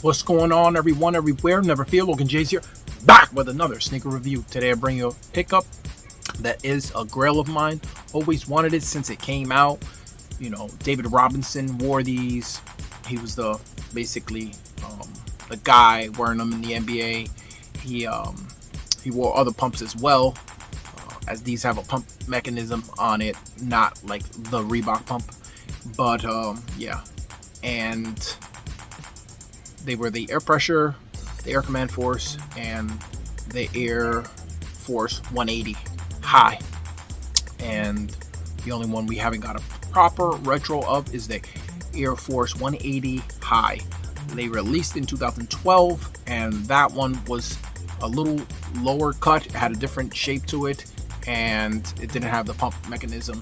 What's going on, everyone, everywhere? Never fear, Logan J's here, back with another sneaker review. Today I bring you a pickup that is a grail of mine. Always wanted it since it came out. You know, David Robinson wore these. He was basically the guy wearing them in the NBA. He wore other pumps as well, as these have a pump mechanism on it, not like the Reebok pump. But yeah, and they were the Air Pressure, the Air Command Force, and the Air Force 180 High. And the only one we haven't got a proper retro of is the Air Force 180 High. They released in 2012, and that one was a little lower cut. It had a different shape to it, and it didn't have the pump mechanism.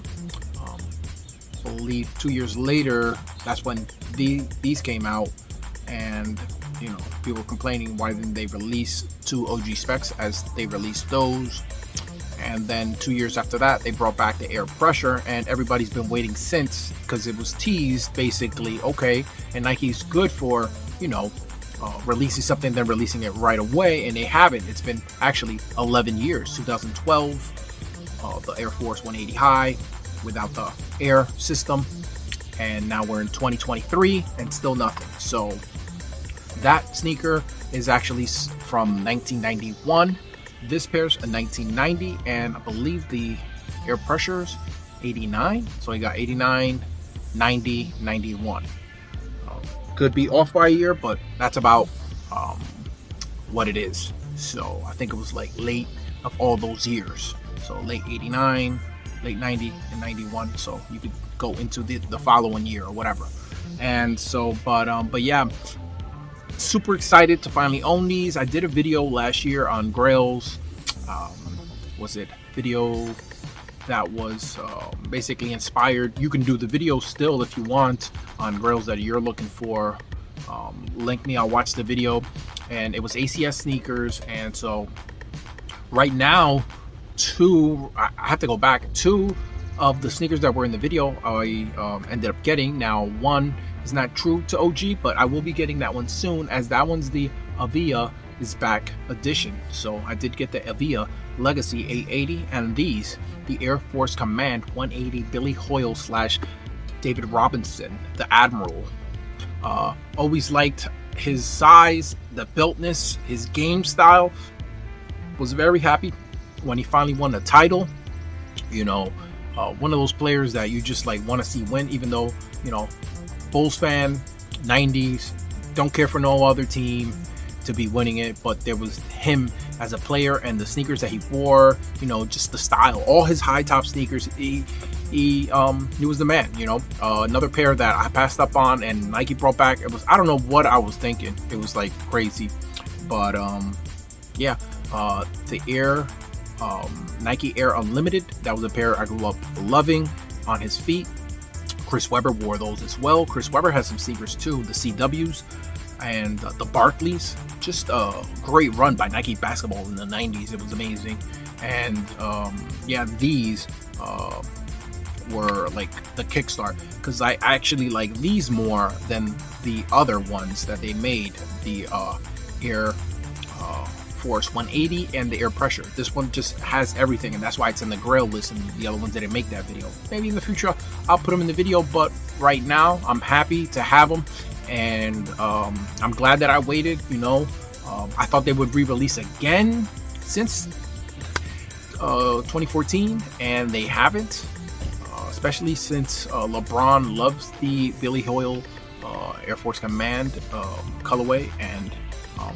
I believe 2 years later, that's when these came out. And you know, people were complaining, why didn't they release two OG specs as they released those? And then 2 years after that, they brought back the Air Pressure, and everybody's been waiting since, because it was teased basically, okay, and Nike's good for, you know, releasing something then releasing it right away, and they haven't. It's been actually 11 years. 2012, the Air Force 180 High without the air system, and now we're in 2023 and still nothing. So that sneaker is actually from 1991. This pair's a 1990, and I believe the Air Pressure's 89. So I got 89, 90, 91. Could be off by a year, but that's about what it is. So I think it was like late of all those years. So late 89, late 90, and 91. So you could go into the following year or whatever. And so, but yeah, super excited to finally own these. I did a video last year on grails. Was it video that was basically inspired? You can do the video still if you want on grails that you're looking for. Link me, I'll watch the video. And it was ACS sneakers. And so right now, I have to go back. Two of the sneakers that were in the video I ended up getting. Now one is not true to OG, but I will be getting that one soon, as that one's the Avia is back edition. So I did get the Avia Legacy 880, and these, the Air Force Command 180 Billy Hoyle / David Robinson, the Admiral. Always liked his size, the builtness, his game style. Was very happy when he finally won the title. You know, one of those players that you just like want to see win, even though, you know, Bulls fan, 90s, don't care for no other team to be winning it, but there was him as a player and the sneakers that he wore, you know, just the style, all his high top sneakers, he was the man, you know. Another pair that I passed up on and Nike brought back, it was, I don't know what I was thinking, it was like crazy, but yeah, the Air Nike Air Unlimited, that was a pair I grew up loving on his feet. Chris Webber wore those as well. Chris Webber has some sneakers too, the CWs and the Barclays. Just a great run by Nike basketball in the 90s. It was amazing. And yeah, these were like the kickstart, because I actually like these more than the other ones that they made, the Air Force 180 and the Air Pressure. This one just has everything, and that's why it's in the grail list, and the other ones didn't make that video. Maybe in the future I'll put them in the video, but right now I'm happy to have them, and I'm glad that I waited. You know, I thought they would re-release again since 2014, and they haven't, especially since LeBron loves the Billy Hoyle Air Force Command colorway, and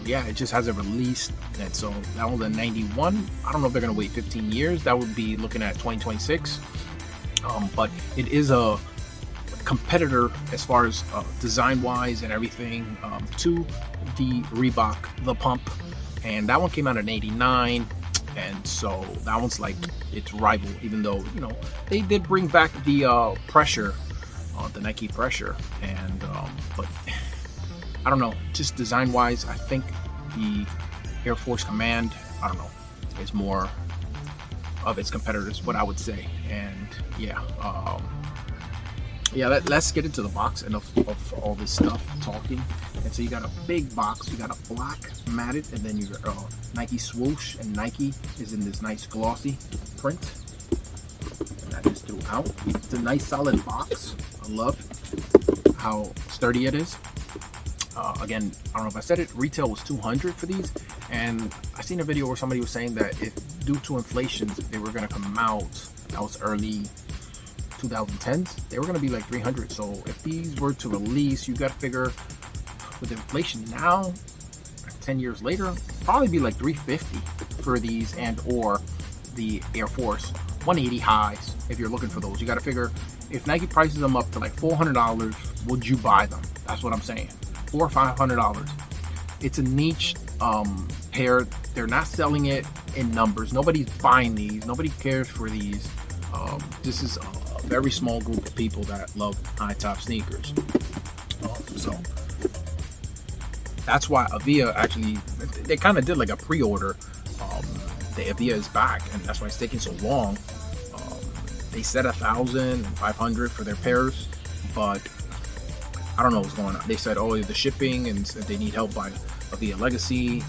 yeah, it just hasn't released. And so that was a 91. I don't know if they're gonna wait 15 years. That would be looking at 2026. But it is a competitor as far as design wise and everything to the Reebok, the pump, and that one came out in 89. And so that one's like its rival, even though, you know, they did bring back the pressure, the Nike Pressure, and but I don't know, just design wise, I think the Air Force Command, I don't know, is more of its competitors, what I would say. And yeah, yeah, let's get into the box. Enough of all this stuff talking. And so you got a big box. You got a black matted, and then you got Nike swoosh, and Nike is in this nice glossy print. And that is throughout. It's a nice solid box. I love how sturdy it is. Again, I don't know if I said it, retail was $200 for these, and I seen a video where somebody was saying that if due to inflation they were going to come out, that was early 2010s, they were going to be like $300. So if these were to release, you got to figure with inflation now, 10 years later, probably be like $350 for these, and or the Air Force 180 highs. If you're looking for those, you got to figure if Nike prices them up to like $400, would you buy them? That's what I'm saying. $400 or $500. It's a niche pair. They're not selling it in numbers. Nobody's buying these. Nobody cares for these. This is a very small group of people that love high top sneakers. So that's why Avia actually, they kind of did like a pre-order. The Avia is back, and that's why it's taking so long. They said 1,500 for their pairs, but I don't know what's going on. They said, oh, the shipping, and they need help by Avia Legacy.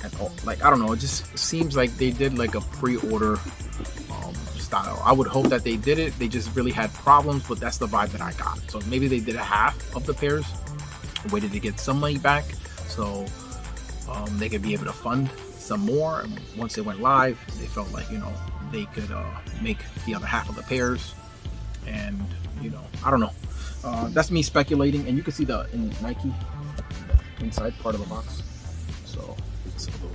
And like, I don't know. It just seems like they did like a pre-order style. I would hope that they did it. They just really had problems, but that's the vibe that I got. So maybe they did a half of the pairs, waited to get some money back, so they could be able to fund some more. And once they went live, they felt like, you know, they could make the other half of the pairs. And, you know, I don't know. That's me speculating, and you can see the Nike inside part of the box, so it's a little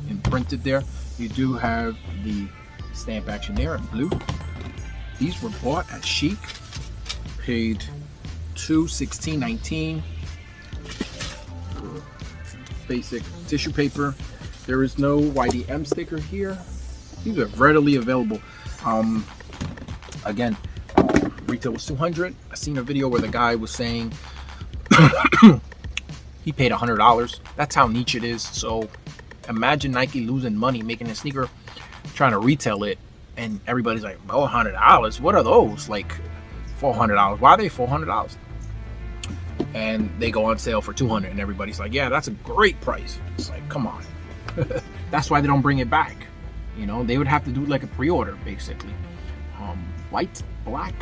imprinted there. You do have the stamp action there in blue. These were bought at Chic, paid $216.19. Basic tissue paper. There is no YDM sticker here. These are readily available. Again, retail was $200. I seen a video where the guy was saying he paid $100. That's how niche it is. So imagine Nike losing money making a sneaker, trying to retail it, and everybody's like, oh, $100. What are those? Like $400. Why are they $400? And they go on sale for $200, and everybody's like, yeah, that's a great price. It's like, come on. That's why they don't bring it back. You know, they would have to do like a pre-order basically. White, black,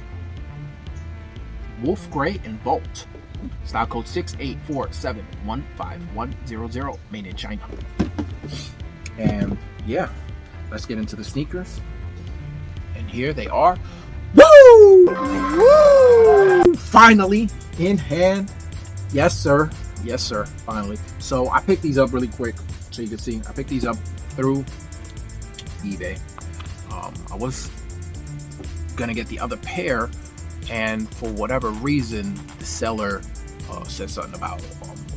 wolf gray, and bolt. Style code 684715100, made in China. And yeah, let's get into the sneakers. And here they are. Woo! Woo! Finally in hand. Yes, sir. Yes, sir. Finally. So I picked these up really quick so you can see. I picked these up through eBay. I was gonna get the other pair, and for whatever reason the seller said something about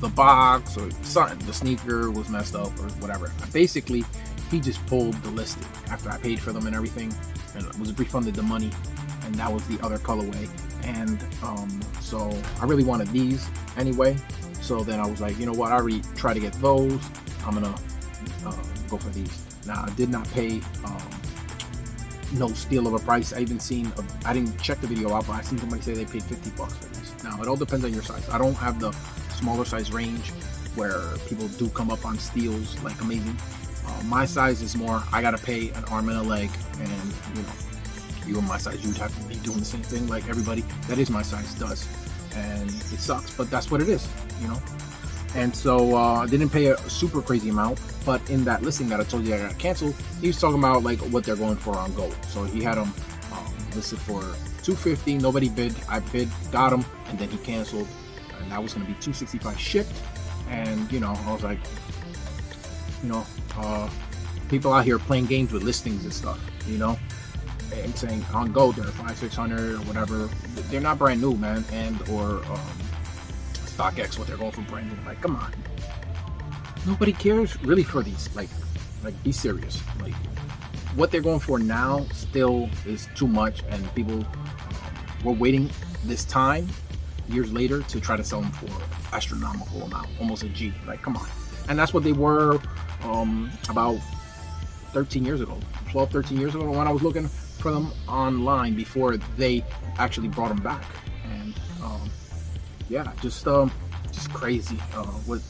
the box or something. The sneaker was messed up or whatever. Basically, he just pulled the listing after I paid for them and everything, and was refunded the money, and that was the other colorway. And so I really wanted these anyway, so then I was like, you know what, I already tried to get those, I'm gonna go for these. Now I did not pay no steal of a price. I even seen I didn't check the video out, but I seen somebody say they paid $50 for these. Now it all depends on your size. I don't have the smaller size range where people do come up on steals like amazing. My size is more, I gotta pay an arm and a leg, and you know, you and my size, you'd have to be doing the same thing like everybody that is my size does, and it sucks, but that's what it is, you know. And so I didn't pay a super crazy amount, but in that listing that I told you I got canceled, he was talking about like what they're going for on gold. So he had them listed for $250. Nobody bid. I bid, got them, and then he canceled, and that was going to be $265 shipped. And you know, I was like, you know, people out here playing games with listings and stuff, you know, and saying on gold they're $500-600 or whatever. They're not brand new, man, and or StockX, what they're going for brand new. Like, come on, nobody cares really for these. Like be serious. Like what they're going for now still is too much, and people were waiting this time years later to try to sell them for astronomical amount, almost a G. Like, come on. And that's what they were about 13 years ago, 12, 13 years ago when I was looking for them online before they actually brought them back. And yeah, just crazy what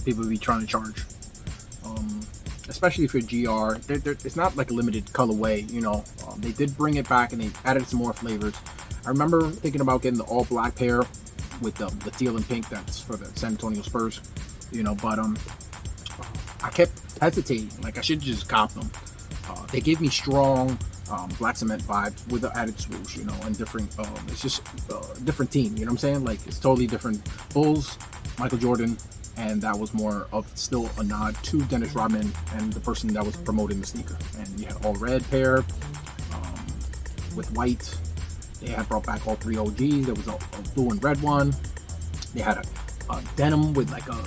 people be trying to charge. Especially for GR, it's not like a limited colorway, you know. They did bring it back and they added some more flavors. I remember thinking about getting the all black pair with the teal and pink. That's for the San Antonio Spurs, you know. But I kept hesitating. Like I should just cop them. They gave me strong black cement vibes with the added swoosh, you know, and different. It's just a different team. You know what I'm saying? Like it's totally different. Bulls, Michael Jordan. And that was more of still a nod to Dennis Rodman and the person that was promoting the sneaker. And you had all red pair with white. They had brought back all 3 OGs. There was a blue and red one. They had a denim with like a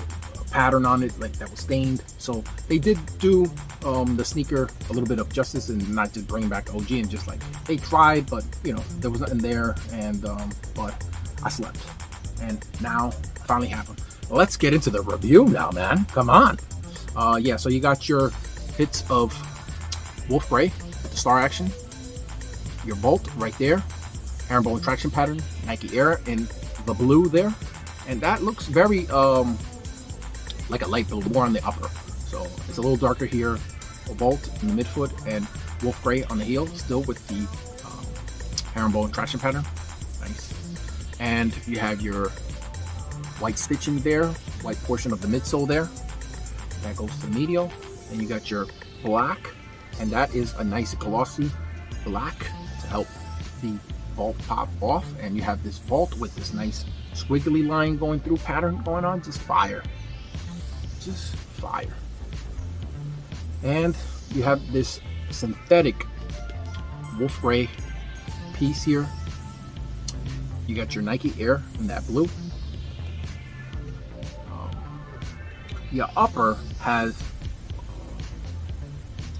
pattern on it, like that was stained. So they did do the sneaker a little bit of justice and not just bring back OG and just like they tried, but you know there was nothing there. And but I slept, and now it finally happened. Let's get into the review now, man. Come on. Yeah, so you got your hits of Wolf Gray with the star action, your Bolt right there, herringbone traction pattern, Nike Air in the blue there, and that looks very like a light blue, more on the upper. So it's a little darker here. A Bolt in the midfoot and Wolf Gray on the heel, still with the herringbone traction pattern. Nice. And you have your white stitching there, white portion of the midsole there. That goes to the medial. And you got your black, and that is a nice glossy black to help the vault pop off. And you have this vault with this nice squiggly line going through pattern going on. Just fire. Just fire. And you have this synthetic Wolf Gray piece here. You got your Nike Air in that blue. Your upper has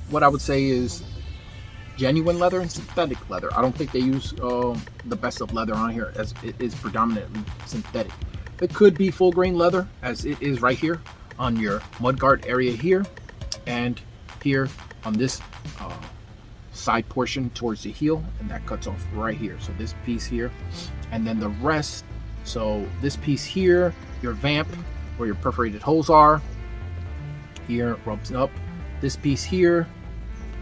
what I would say is genuine leather and synthetic leather. I don't think they use the best of leather on here, as it is predominantly synthetic. It could be full grain leather, as it is right here on your mudguard area here, and here on this side portion towards the heel, and that cuts off right here. So this piece here, and then the rest. So this piece here, your vamp, where your perforated holes are, here rubs up. This piece here,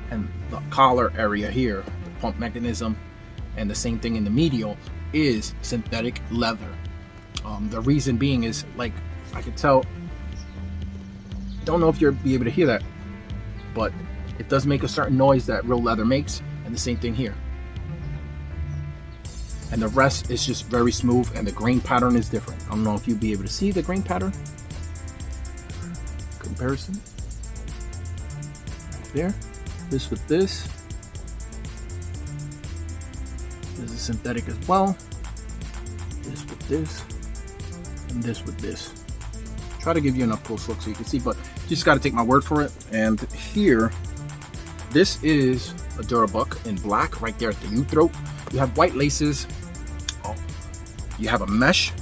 and the collar area here, the pump mechanism, and the same thing in the medial is synthetic leather. The reason being is, like, I could tell, don't know if you'll be able to hear that, but it does make a certain noise that real leather makes, and the same thing here. And the rest is just very smooth, and the grain pattern is different. I don't know if you'll be able to see the grain pattern comparison there. This with this is synthetic as well. This with this, and this with this. Try to give you an up close look so you can see, but you just got to take my word for it. And here, this is a Durabuck in black right there at the U-throat. You have white laces. Oh, you have a mesh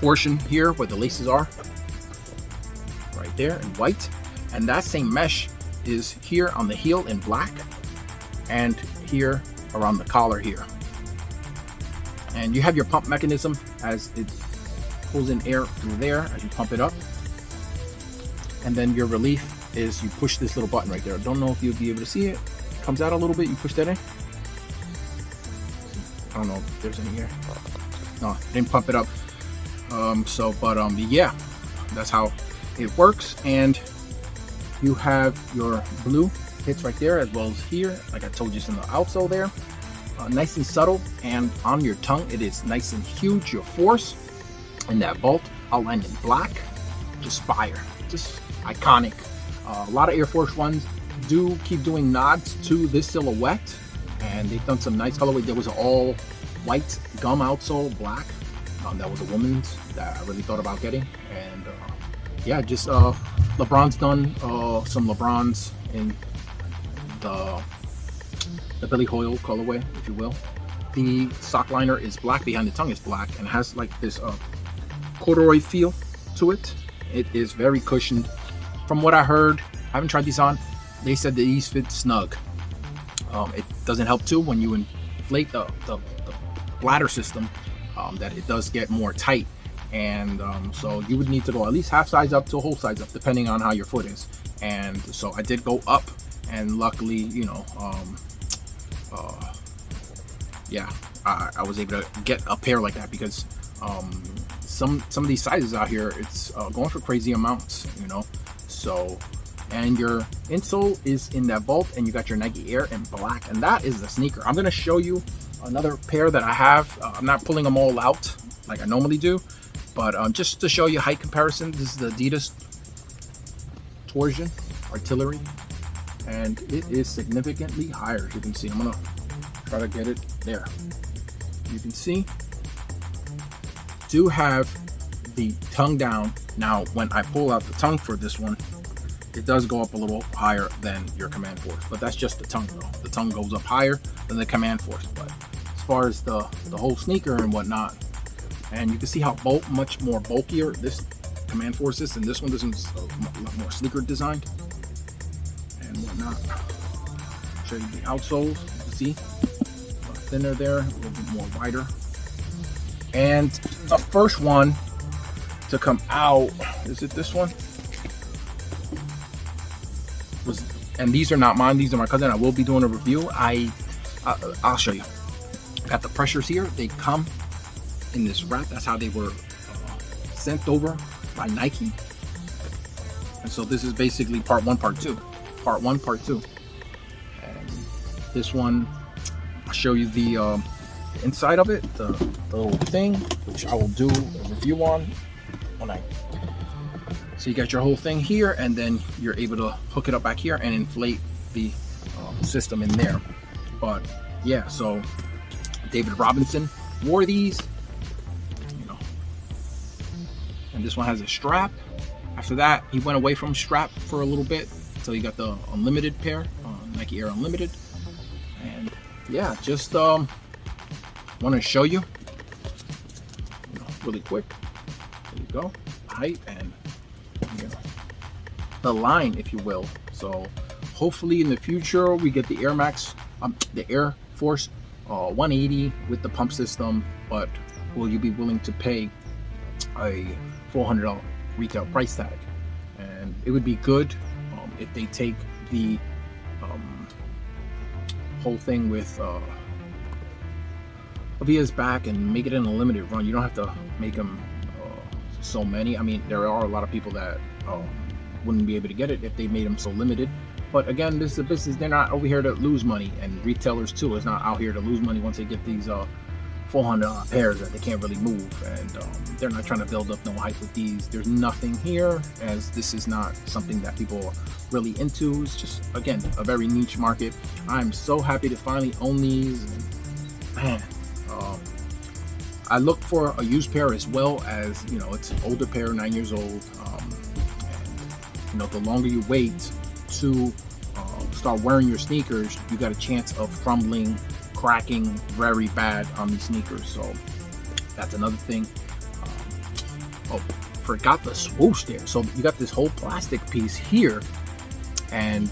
portion here where the laces are, right there in white, and that same mesh is here on the heel in black, and here around the collar here. And you have your pump mechanism as it pulls in air through there as you pump it up, and then your relief is you push this little button right there. I don't know if you'll be able to see it. It comes out a little bit, you push that in. I don't know if there's any here. No, didn't pump it up. Yeah, that's how it works. And you have your blue hits right there, as well as here, like I told you, in the outsole there. Nice and subtle, and on your tongue it is nice and huge. Your force and that bolt outlined in black, just fire, just iconic. A lot of Air Force Ones do keep doing nods to this silhouette, and they've done some nice colorway. There was an all white gum outsole, black. That was a woman's that I really thought about getting. And yeah, just LeBron's done some LeBrons in the Billy Hoyle colorway, if you will. The sock liner is black, behind the tongue is black, and has like this corduroy feel to it. It is very cushioned. From what I heard, I haven't tried these on, They said that these fit snug. It doesn't help too when you inflate the bladder system, that it does get more tight, and so you would need to go at least half size up to a whole size up, depending on how your foot is. And so I did go up, and luckily, you know, yeah, I was able to get a pair like that, because some of these sizes out here, it's going for crazy amounts, you know. So, and your insole is in that vault, and you got your Nike Air in black, and that is the sneaker. I'm gonna show you another pair that I have. I'm not pulling them all out like I normally do, but just to show you height comparison. This is the Adidas Torsion Artillery, and it is significantly higher, as you can see. I'm gonna try to get it there. You can see, do have the tongue down. Now, when I pull out the tongue for this one, it does go up a little higher than your command force, but that's just the tongue though. The tongue goes up higher than the command force, but as far as the whole sneaker and whatnot, and you can see how much more bulkier this command force is, and this one is a lot more sneaker designed and whatnot. Show you the outsoles. You can see thinner there, a little bit more wider. And the first one to come out, is it this one? And these are not mine, these are my cousin. I will be doing a review. I'll show you. Got the pressures here. They come in this wrap. That's how they were sent over by Nike. And so this is basically part one, part two. Part one, part two. And this one, I'll show you the inside of it, the little thing, which I will do a review on when I. So you got your whole thing here, and then you're able to hook it up back here and inflate the system in there. But yeah, so David Robinson wore these, you know, and this one has a strap. After that, he went away from strap for a little bit until he got the Unlimited pair, Nike Air Unlimited. And yeah, just want to show you, really quick. There you go, height and, you know, the line, if you will. So hopefully in the future we get the Air Max, the Air Force 180 with the pump system. But will you be willing to pay a $400 retail price tag? And it would be good if they take the whole thing with Avia's back and make it an unlimited run. You don't have to make them so many. I mean, there are a lot of people that wouldn't be able to get it if they made them so limited. But again, this is a business. They're not over here to lose money, and retailers too is not out here to lose money once they get these $400 pairs that they can't really move. And they're not trying to build up no hype with these. There's nothing here, as this is not something that people are really into. It's just, again, a very niche market. I'm so happy to finally own these. And, man, I look for a used pair as well, as, you know, it's an older pair, 9 years old. And, you know, the longer you wait to start wearing your sneakers, you got a chance of crumbling, cracking very bad on these sneakers. So that's another thing. Oh, forgot the swoosh there. So you got this whole plastic piece here, and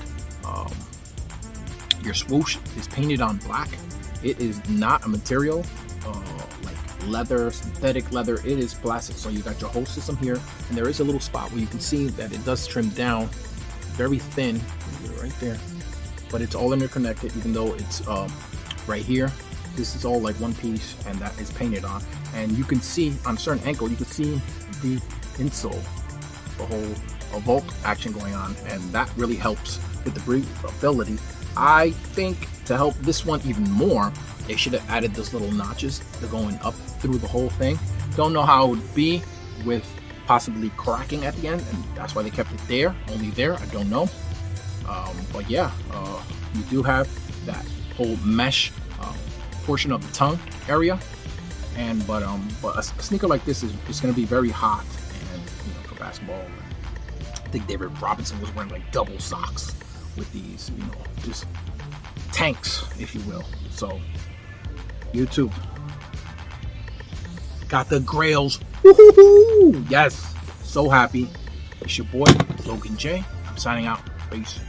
your swoosh is painted on black. It is not a material like leather, synthetic leather. It is plastic. So you got your whole system here, and there is a little spot where you can see that it does trim down very thin right there, but it's all interconnected, even though it's right here. This is all like one piece, and that is painted on. And you can see on a certain angle, you can see the insole, the whole vault action going on, and that really helps with the breathability. I think to help this one even more, they should have added those little notches. They're going up through the whole thing. Don't know how it would be with possibly cracking at the end, and that's why they kept it there, only there. I don't know. But yeah, you do have that whole mesh portion of the tongue area, and but a sneaker like this is going to be very hot, and you know, for basketball. I think David Robinson was wearing like double socks with these, you know, just tanks, if you will. So YouTube got the grails. Woo-hoo-hoo! Yes, so happy. It's your boy Logan J. I'm signing out. Peace.